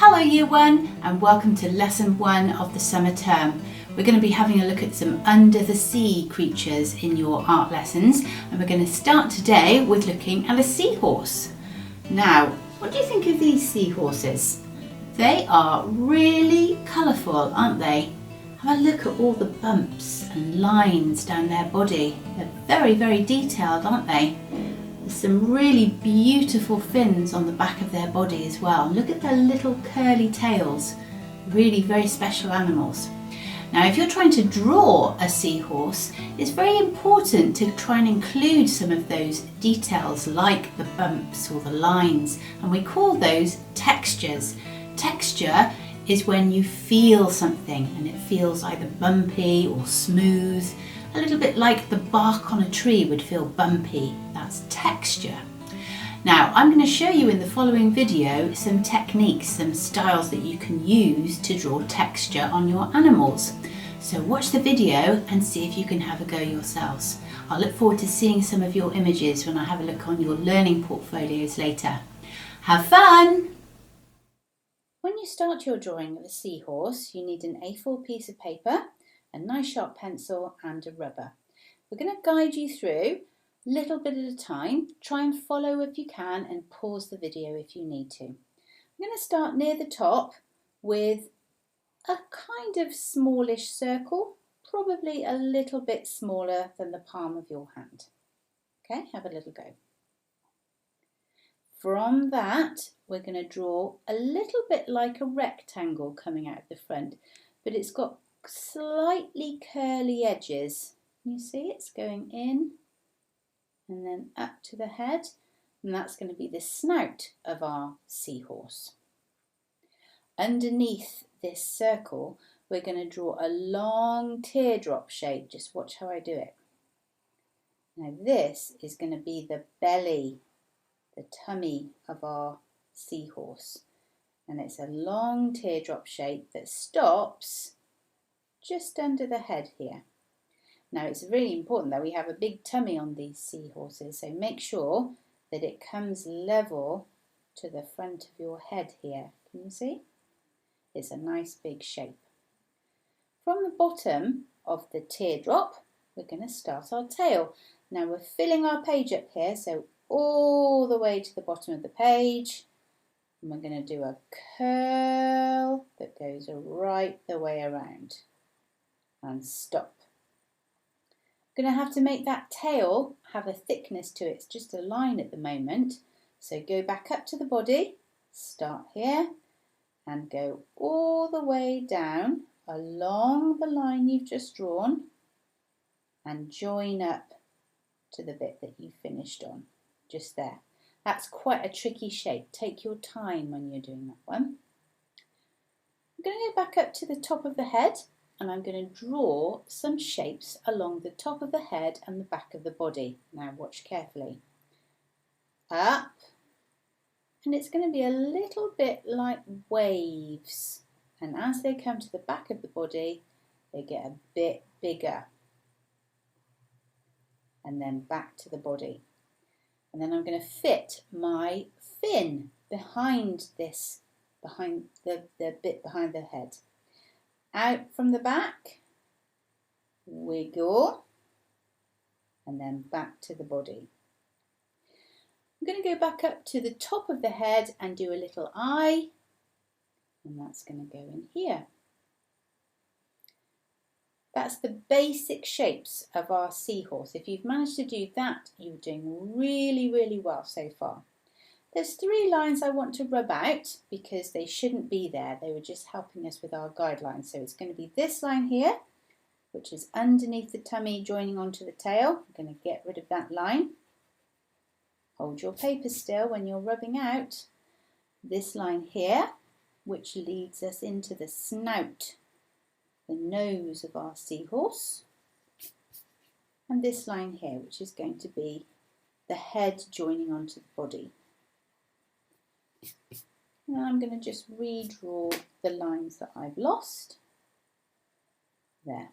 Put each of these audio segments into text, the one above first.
Hello Year 1 and welcome to Lesson 1 of the summer term. We're going to be having a look at some under the sea creatures in your art lessons, and we're going to start today with looking at a seahorse. Now, what do you think of these seahorses? They are really colourful, aren't they? Have a look at all the bumps and lines down their body. They're very, very detailed, aren't they? There's some really beautiful fins on the back of their body as well. Look at their little curly tails. Really very special animals. Now, if you're trying to draw a seahorse, it's very important to try and include some of those details like the bumps or the lines, and we call those textures. Texture is when you feel something and it feels either bumpy or smooth, a little bit like the bark on a tree would feel bumpy. That's texture. Now, I'm going to show you in the following video some techniques, some styles that you can use to draw texture on your animals. So watch the video and see if you can have a go yourselves. I'll look forward to seeing some of your images when I have a look on your learning portfolios later. Have fun! When you start your drawing of a seahorse, you need an A4 piece of paper, a nice sharp pencil and a rubber. We're going to guide you through a little bit at a time. Try and follow if you can and pause the video if you need to. I'm going to start near the top with a kind of smallish circle, probably a little bit smaller than the palm of your hand. Okay, have a little go. From that, we're going to draw a little bit like a rectangle coming out the front, but it's got slightly curly edges. You see it's going in and then up to the head, and that's going to be the snout of our seahorse. Underneath this circle, we're going to draw a long teardrop shape. Just watch how I do it. Now this is going to be the belly, the tummy of our seahorse, and it's a long teardrop shape that stops just under the head here. Now it's really important that we have a big tummy on these seahorses, so make sure that it comes level to the front of your head here. Can you see? It's a nice big shape. From the bottom of the teardrop, we're going to start our tail. Now we're filling our page up here, so all the way to the bottom of the page, and we're going to do a curl that goes right the way around and stop. We're going to have to make that tail have a thickness to it. It's just a line at the moment, so go back up to the body, start here and go all the way down along the line you've just drawn and join up to the bit that you finished on, just there. That's quite a tricky shape. Take your time when you're doing that one. I'm going to go back up to the top of the head and I'm going to draw some shapes along the top of the head and the back of the body. Now watch carefully. Up, and it's going to be a little bit like waves, and as they come to the back of the body they get a bit bigger, and then back to the body. And then I'm going to fit my fin behind this, behind the bit behind the head. Out from the back, wiggle, and then back to the body. I'm going to go back up to the top of the head and do a little eye, and that's going to go in here. That's the basic shapes of our seahorse. If you've managed to do that, you're doing really, really well so far. There's 3 lines I want to rub out because they shouldn't be there. They were just helping us with our guidelines. So it's going to be this line here, which is underneath the tummy joining onto the tail. I'm going to get rid of that line. Hold your paper still when you're rubbing out. This line here, which leads us into the snout, the nose of our seahorse. And this line here, which is going to be the head joining onto the body. Now I'm going to just redraw the lines that I've lost. There.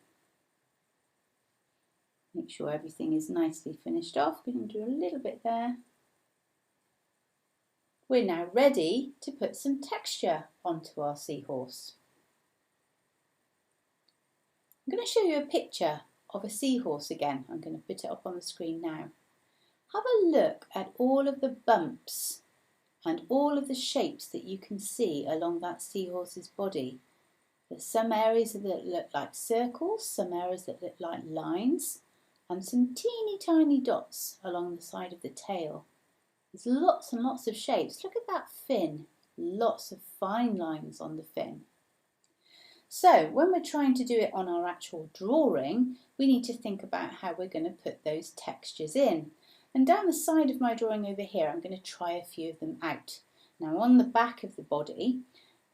Make sure everything is nicely finished off. We're going to do a little bit there. We're now ready to put some texture onto our seahorse. I'm going to show you a picture of a seahorse again. I'm going to put it up on the screen now. Have a look at all of the bumps and all of the shapes that you can see along that seahorse's body. There's some areas that look like circles, some areas that look like lines, and some teeny tiny dots along the side of the tail. There's lots and lots of shapes. Look at that fin. Lots of fine lines on the fin. So when we're trying to do it on our actual drawing, we need to think about how we're going to put those textures in. And down the side of my drawing over here, I'm going to try a few of them out. Now on the back of the body,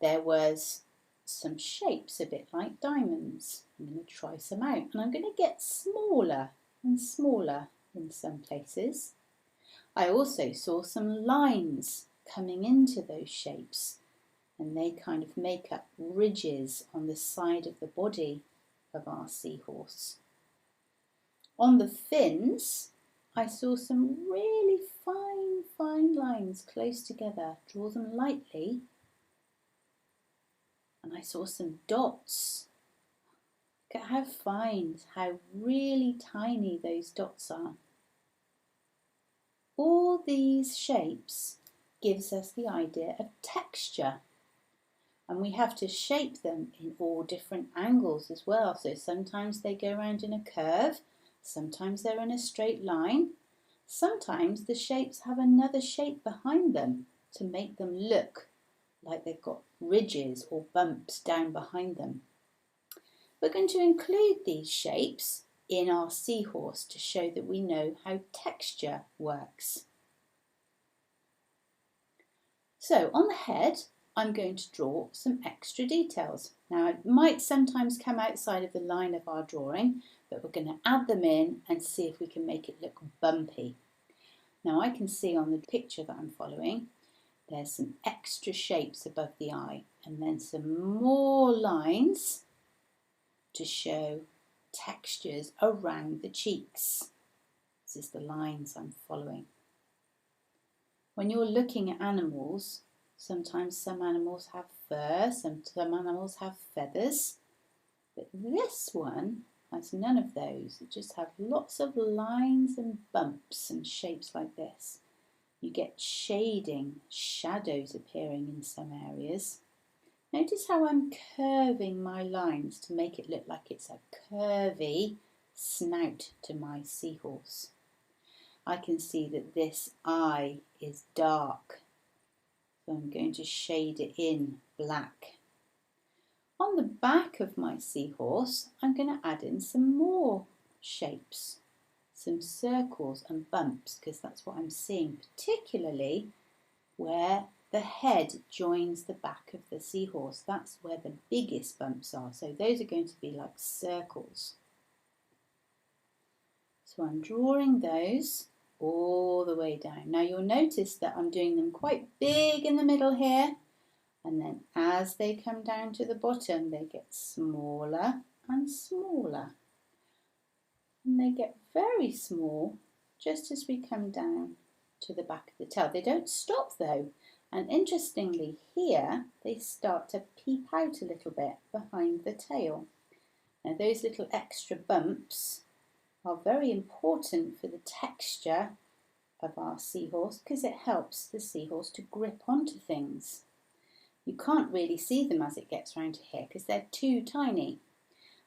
there was some shapes a bit like diamonds. I'm going to try some out, and I'm going to get smaller and smaller in some places. I also saw some lines coming into those shapes, and they kind of make up ridges on the side of the body of our seahorse. On the fins, I saw some really fine lines close together. Draw them lightly. And I saw some dots. Look at how fine, how really tiny those dots are. All these shapes gives us the idea of texture. And we have to shape them in all different angles as well. So sometimes they go around in a curve, sometimes they're in a straight line. Sometimes the shapes have another shape behind them to make them look like they've got ridges or bumps down behind them. We're going to include these shapes in our seahorse to show that we know how texture works. So on the head, I'm going to draw some extra details. Now it might sometimes come outside of the line of our drawing, but we're going to add them in and see if we can make it look bumpy. Now I can see on the picture that I'm following, there's some extra shapes above the eye and then some more lines to show textures around the cheeks. This is the lines I'm following. When you're looking at animals, sometimes some animals have fur, some animals have feathers, but this one has none of those. It just has lots of lines and bumps and shapes like this. You get shading, shadows appearing in some areas. Notice how I'm curving my lines to make it look like it's a curvy snout to my seahorse. I can see that this eye is dark, so I'm going to shade it in black. On the back of my seahorse, I'm going to add in some more shapes, some circles and bumps, because that's what I'm seeing, particularly where the head joins the back of the seahorse. That's where the biggest bumps are. So those are going to be like circles. So I'm drawing those all the way down. Now you'll notice that I'm doing them quite big in the middle here. And then as they come down to the bottom, they get smaller and smaller. And they get very small just as we come down to the back of the tail. They don't stop though. And interestingly here, they start to peep out a little bit behind the tail. Now those little extra bumps are very important for the texture of our seahorse because it helps the seahorse to grip onto things. You can't really see them as it gets round to here because they're too tiny.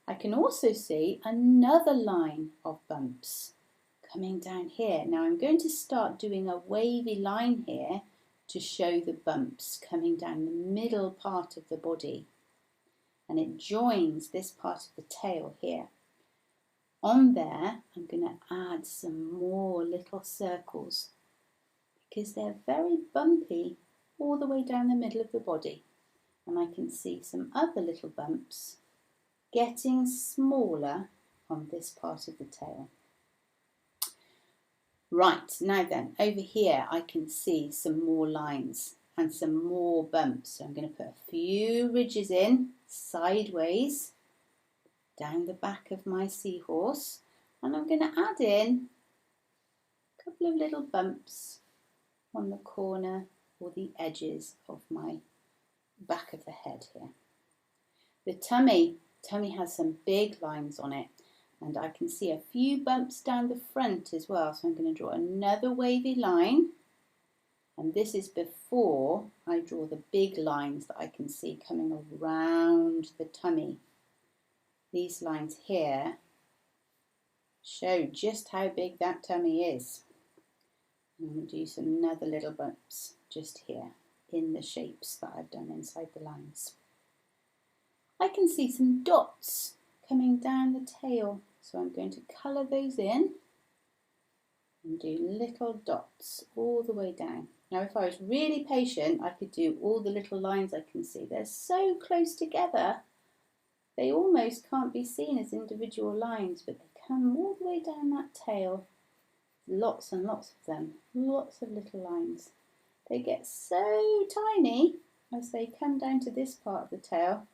I can also see another line of bumps coming down here. Now I'm going to start doing a wavy line here to show the bumps coming down the middle part of the body. And it joins this part of the tail here. On there, I'm going to add some more little circles because they're very bumpy all the way down the middle of the body. And I can see some other little bumps getting smaller on this part of the tail. Right, now then, over here I can see some more lines and some more bumps. So I'm going to put a few ridges in sideways down the back of my seahorse, and I'm going to add in a couple of little bumps on the corner or the edges of my back of the head here. The tummy has some big lines on it, and I can see a few bumps down the front as well, so I'm going to draw another wavy line, and this is before I draw the big lines that I can see coming around the tummy. These lines here show just how big that tummy is. I'm going to do some another little bumps just here in the shapes that I've done inside the lines. I can see some dots coming down the tail, so I'm going to colour those in and do little dots all the way down. Now if I was really patient, I could do all the little lines I can see. They're so close together, they almost can't be seen as individual lines, but they come all the way down that tail. Lots and lots of them, lots of little lines. They get so tiny as they come down to this part of the tail,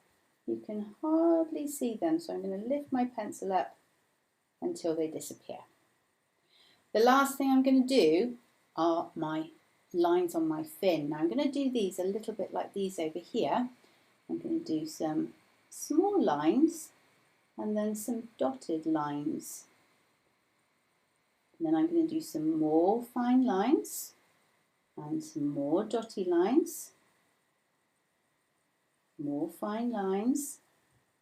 you can hardly see them. So I'm going to lift my pencil up until they disappear. The last thing I'm going to do are my lines on my fin. Now I'm going to do these a little bit like these over here. I'm going to do some small lines and then some dotted lines. And then I'm going to do some more fine lines and some more dotty lines, more fine lines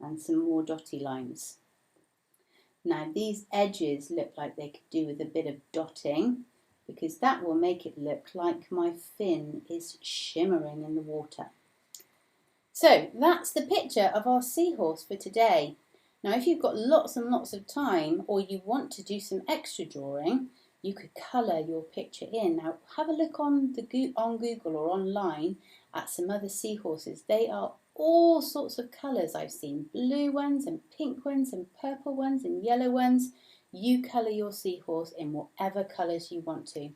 and some more dotty lines. Now these edges look like they could do with a bit of dotting, because that will make it look like my fin is shimmering in the water. So that's the picture of our seahorse for today. Now if you've got lots and lots of time, or you want to do some extra drawing, you could colour your picture in. Now have a look on Google or online at some other seahorses. They are all sorts of colours. I've seen blue ones and pink ones and purple ones and yellow ones. You colour your seahorse in whatever colours you want to.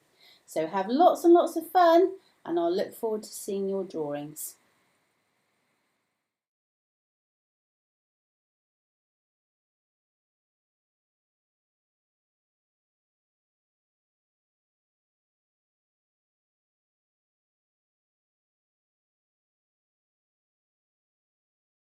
So have lots and lots of fun, and I'll look forward to seeing your drawings.